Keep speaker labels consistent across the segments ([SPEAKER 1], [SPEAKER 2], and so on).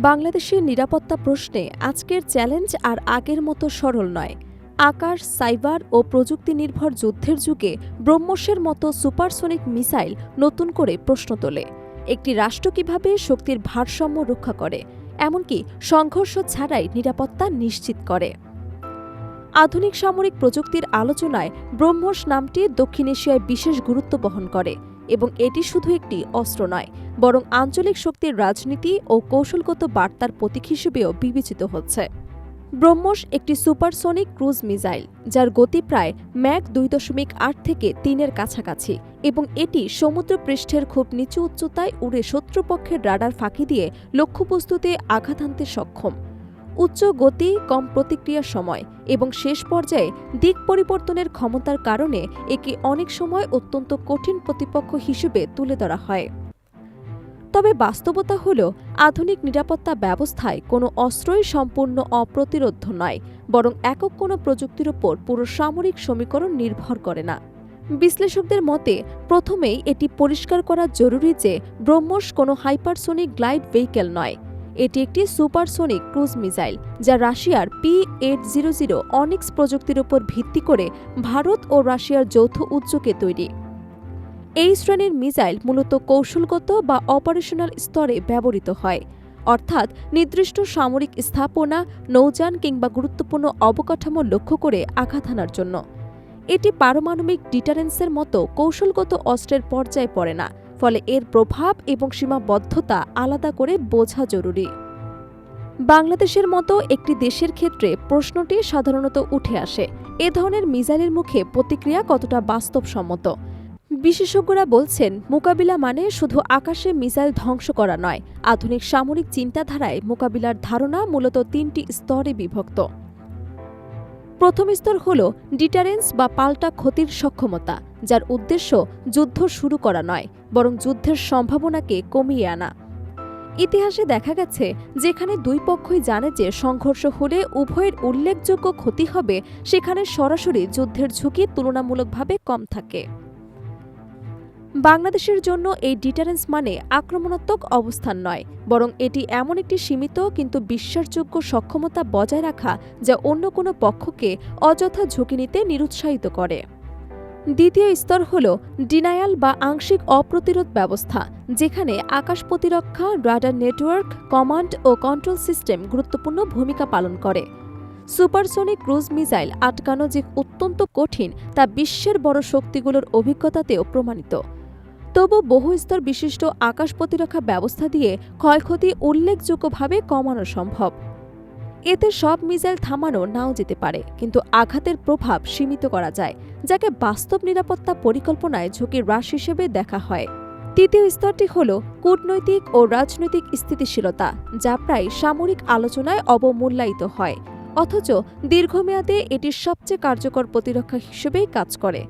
[SPEAKER 1] বাংলাদেশের নিরাপত্তা প্রশ্নে আজকের চ্যালেঞ্জ আর আগের মতো সরল নয়। আকাশ, সাইবার ও প্রযুক্তি নির্ভর যুদ্ধের যুগে ব্রহ্মসের মতো সুপারসনিক মিসাইল নতুন করে প্রশ্ন তোলে। একটি রাষ্ট্র কিভাবে শক্তির ভারসাম্য রক্ষা করে, এমনকি সংঘর্ষ ছাড়াই নিরাপত্তা নিশ্চিত করে। আধুনিক সামরিক প্রযুক্তির আলোচনায় ব্রহ্মস নামটি দক্ষিণ এশিয়ায় বিশেষ গুরুত্ব বহন করে এবং এটি শুধু একটি অস্ত্র নয়, বরং আঞ্চলিক শক্তির রাজনীতি ও কৌশলগত বার্তার প্রতীক হিসেবেও বিবেচিত হচ্ছে। ব্রহ্মস একটি সুপারসনিক ক্রুজ মিসাইল, যার গতি প্রায় ম্যাক 2.8 থেকে 3-এর কাছাকাছি, এবং এটি সমুদ্রপৃষ্ঠের খুব নিচু উচ্চতায় উড়ে শত্রুপক্ষের রাডার ফাঁকি দিয়ে লক্ষ্যবস্তুতে আঘাত হানতে সক্ষম। উচ্চ গতি, কম প্রতিক্রিয়া সময় এবং শেষ পর্যায়ে দিক পরিবর্তনের ক্ষমতার কারণে একে অনেক সময় অত্যন্ত কঠিন প্রতিপক্ষ হিসেবে তুলে ধরা হয়। তবে বাস্তবতা হল, আধুনিক নিরাপত্তা ব্যবস্থায় কোনো অস্ত্রই সম্পূর্ণ অপ্রতিরোধ্য নয়, বরং একক কোনো প্রযুক্তির ওপর পুরো সামরিক সমীকরণ নির্ভর করে না। বিশ্লেষকদের মতে প্রথমেই এটি পরিষ্কার করা জরুরি যে ব্রহ্মস কোনো হাইপারসোনিক গ্লাইড ভেহিকেল নয়। এটি একটি সুপারসোনিক ক্রুজ মিসাইল, যা রাশিয়ার P-800 অনিক্স প্রযুক্তির উপর ভিত্তি করে ভারত ও রাশিয়ার যৌথ উদ্যোগে তৈরি। এই শ্রেণীর মিসাইল মূলত কৌশলগত বা অপারেশনাল স্তরে ব্যবহৃত হয়, অর্থাৎ নির্দিষ্ট সামরিক স্থাপনা, নৌযান কিংবা গুরুত্বপূর্ণ অবকাঠামো লক্ষ্য করে আঘাত হানার জন্য। এটি পারমাণবিক ডিটারেন্সের মতো কৌশলগত অস্ত্রের পর্যায়ে পড়ে না, ফলে এর প্রভাব এবং সীমাবদ্ধতা আলাদা করে বোঝা জরুরি। বাংলাদেশের মতো একটি দেশের ক্ষেত্রে প্রশ্নটি সাধারণত উঠে আসে, এ ধরনের মিসাইলের মুখে প্রতিক্রিয়া কতটা বাস্তবসম্মত। বিশেষজ্ঞরা বলছেন, মোকাবিলা মানে শুধু আকাশে মিসাইল ধ্বংস করা নয়। আধুনিক সামরিক চিন্তাধারায় মোকাবিলার ধারণা মূলত 3টি স্তরে বিভক্ত। প্রথম স্তর হল ডিটারেন্স বা পাল্টা ক্ষতির সক্ষমতা, যার উদ্দেশ্য যুদ্ধ শুরু করা নয়, বরং যুদ্ধের সম্ভাবনাকে কমিয়ে আনা। ইতিহাসে দেখা গেছে, যেখানে দুই পক্ষই জানে যে সংঘর্ষ হলে উভয়ের উল্লেখযোগ্য ক্ষতি হবে, সেখানে সরাসরি যুদ্ধের ঝুঁকি তুলনামূলকভাবে কম থাকে। বাংলাদেশের জন্য এই ডিটারেন্স মানে আক্রমণাত্মক অবস্থান নয়, বরং এটি এমন একটি সীমিত কিন্তু বিশ্বাসযোগ্য সক্ষমতা বজায় রাখা যা অন্য কোনো পক্ষকে অযথা ঝুঁকি নিতে নিরুৎসাহিত করে। দ্বিতীয় স্তর হল ডিনায়াল বা আংশিক অপ্রতিরোধ ব্যবস্থা, যেখানে আকাশ প্রতিরক্ষা, রাডার নেটওয়ার্ক, কমান্ড ও কন্ট্রোল সিস্টেম গুরুত্বপূর্ণ ভূমিকা পালন করে। সুপারসনিক ক্রুজ মিসাইল আটকানো যে অত্যন্ত কঠিন, তা বিশ্বের বড় শক্তিগুলোর অভিজ্ঞতাতেও প্রমাণিত। তবু বহু স্তর বিশিষ্ট আকাশ প্রতিরক্ষা ব্যবস্থা দিয়ে ক্ষয়ক্ষতি উল্লেখযোগ্যভাবে কমানো সম্ভব। এতে সব মিসাইল থামানো নাও যেতে পারে, কিন্তু আঘাতের প্রভাব সীমিত করা যায়, যাকে বাস্তব নিরাপত্তা পরিকল্পনায় ঝুঁকির হ্রাস হিসেবে দেখা হয়। তৃতীয় স্তরটি হল কূটনৈতিক ও রাজনৈতিক স্থিতিশীলতা, যা প্রায় সামরিক আলোচনায় অবমূল্যায়িত হয়, অথচ দীর্ঘমেয়াদে এটির সবচেয়ে কার্যকর প্রতিরক্ষা হিসেবেই কাজ করে।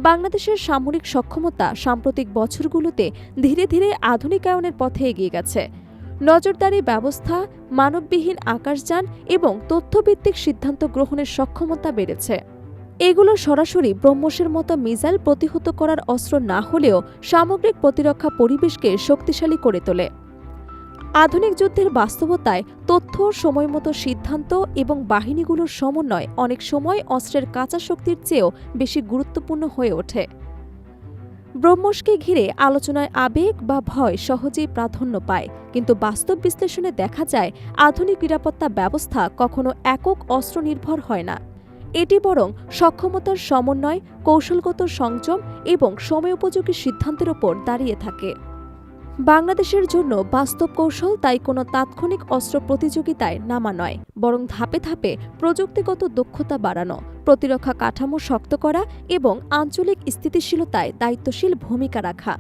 [SPEAKER 1] বাংলাদেশের সামরিক সক্ষমতা সাম্প্রতিক বছরগুলোতে ধীরে ধীরে আধুনিকায়নের পথে এগিয়ে গেছে। নজরদারি ব্যবস্থা, মানববিহীন আকাশযান এবং তথ্যভিত্তিক সিদ্ধান্ত গ্রহণের সক্ষমতা বেড়েছে। এগুলো সরাসরি ব্রহ্মসের মতো মিসাইল প্রতিহত করার অস্ত্র না হলেও সামগ্রিক প্রতিরক্ষা পরিবেশকে শক্তিশালী করে তোলে। আধুনিক যুদ্ধের বাস্তবতায় তথ্য, সময়মতো সিদ্ধান্ত এবং বাহিনীগুলোর সমন্বয় অনেক সময় অস্ত্রের কাঁচা শক্তির চেয়েও বেশি গুরুত্বপূর্ণ হয়ে ওঠে। ব্রহ্মসকে ঘিরে আলোচনায় আবেগ বা ভয় সহজেই প্রাধান্য পায়, কিন্তু বাস্তব বিশ্লেষণে দেখা যায় আধুনিক নিরাপত্তা ব্যবস্থা কখনো একক অস্ত্র নির্ভর হয় না। এটি বরং সক্ষমতার সমন্বয়, কৌশলগত সংযম এবং সময়োপযোগী সিদ্ধান্তের ওপর দাঁড়িয়ে থাকে। বাংলাদেশের জন্য বাস্তব কৌশল তাই কোনো তাৎক্ষণিক অস্ত্র প্রতিযোগিতায় নামা নয়, বরং ধাপে ধাপে প্রযুক্তিগত দক্ষতা বাড়ানো, প্রতিরক্ষা কাঠামো শক্ত করা এবং আঞ্চলিক স্থিতিশীলতায় দায়িত্বশীল ভূমিকা রাখা।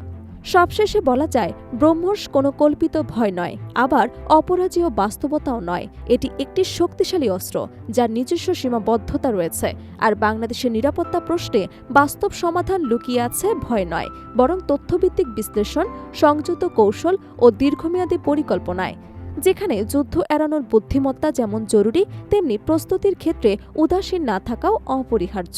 [SPEAKER 1] সবশেষে বলা যায়, ব্রহ্মস কোনো কল্পিত ভয় নয়, আবার অপরাজেয় বাস্তবতাও নয়। এটি একটি শক্তিশালী অস্ত্র, যার নিজস্ব সীমাবদ্ধতা রয়েছে, আর বাংলাদেশের নিরাপত্তা প্রশ্নে বাস্তব সমাধান লুকিয়ে আছে ভয় নয়, বরং তথ্যভিত্তিক বিশ্লেষণ, সংযত কৌশল ও দীর্ঘমেয়াদী পরিকল্পনায়। যেখানে যুদ্ধ এড়ানোর বুদ্ধিমত্তা যেমন জরুরি, তেমনি প্রস্তুতির ক্ষেত্রে উদাসীন না থাকাও অপরিহার্য।